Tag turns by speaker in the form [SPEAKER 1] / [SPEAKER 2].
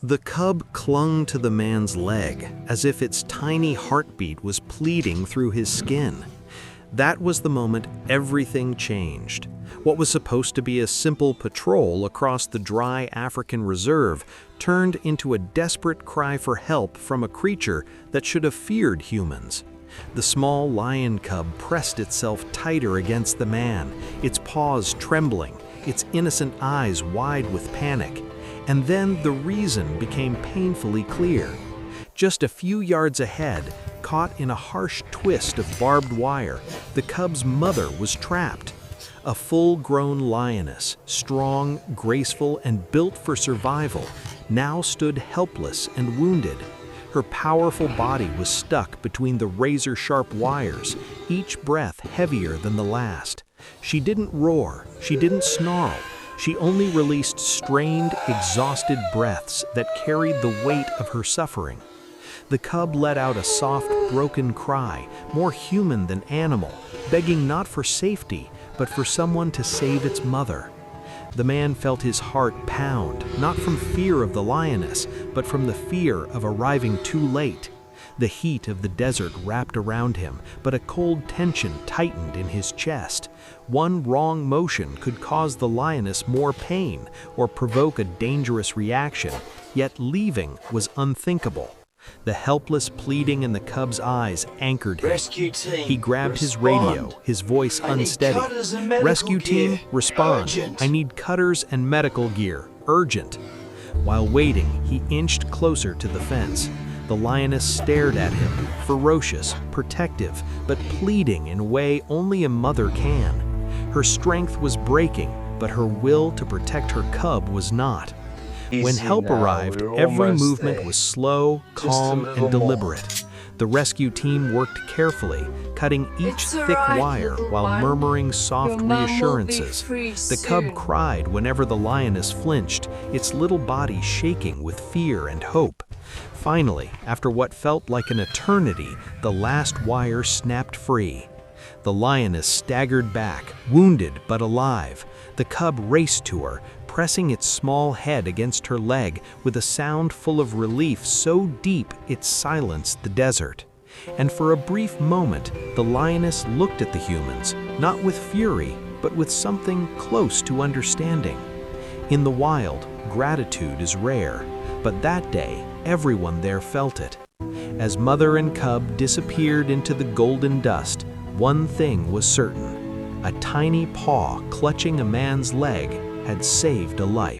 [SPEAKER 1] The cub clung to the man's leg as if its tiny heartbeat was pleading through his skin. That was the moment everything changed. What was supposed to be a simple patrol across the dry African reserve turned into a desperate cry for help from a creature that should have feared humans. The small lion cub pressed itself tighter against the man, its paws trembling, its innocent eyes wide with panic. And then the reason became painfully clear. Just a few yards ahead, caught in a harsh twist of barbed wire, the cub's mother was trapped. A full-grown lioness, strong, graceful, and built for survival, now stood helpless and wounded. Her powerful body was stuck between the razor-sharp wires, each breath heavier than the last. She didn't roar, she didn't snarl. She only released strained, exhausted breaths that carried the weight of her suffering. The cub let out a soft, broken cry, more human than animal, begging not for safety, but for someone to save its mother. The man felt his heart pound, not from fear of the lioness, but from the fear of arriving too late. The heat of the desert wrapped around him, but a cold tension tightened in his chest. One wrong motion could cause the lioness more pain or provoke a dangerous reaction, yet leaving was unthinkable. The helpless pleading in the cub's eyes anchored him.
[SPEAKER 2] Rescue team,
[SPEAKER 1] He grabbed his
[SPEAKER 2] respond.
[SPEAKER 1] radio, his voice
[SPEAKER 2] I need
[SPEAKER 1] unsteady.
[SPEAKER 2] cutters and medical
[SPEAKER 1] Rescue team,
[SPEAKER 2] gear.
[SPEAKER 1] respond.
[SPEAKER 2] Urgent.
[SPEAKER 1] I need cutters and medical gear. Urgent. While waiting, he inched closer to the fence. The lioness stared at him, ferocious, protective, but pleading in a way only a mother can. Her strength was breaking, but her will to protect her cub was not. When help arrived, every movement was slow, calm, and deliberate. The rescue team worked carefully, cutting each
[SPEAKER 3] It's
[SPEAKER 1] thick
[SPEAKER 3] alright,
[SPEAKER 1] wire
[SPEAKER 3] little
[SPEAKER 1] while
[SPEAKER 3] one.
[SPEAKER 1] murmuring soft
[SPEAKER 3] Your mom will be
[SPEAKER 1] reassurances.
[SPEAKER 3] free
[SPEAKER 1] The cub
[SPEAKER 3] soon.
[SPEAKER 1] cried whenever the lioness flinched, its little body shaking with fear and hope. Finally, after what felt like an eternity, the last wire snapped free. The lioness staggered back, wounded but alive. The cub raced to her, pressing its small head against her leg with a sound full of relief so deep it silenced the desert. And for a brief moment, the lioness looked at the humans, not with fury, but with something close to understanding. In the wild, gratitude is rare, but that day, everyone there felt it. As mother and cub disappeared into the golden dust, one thing was certain. A tiny paw clutching a man's leg had saved a life.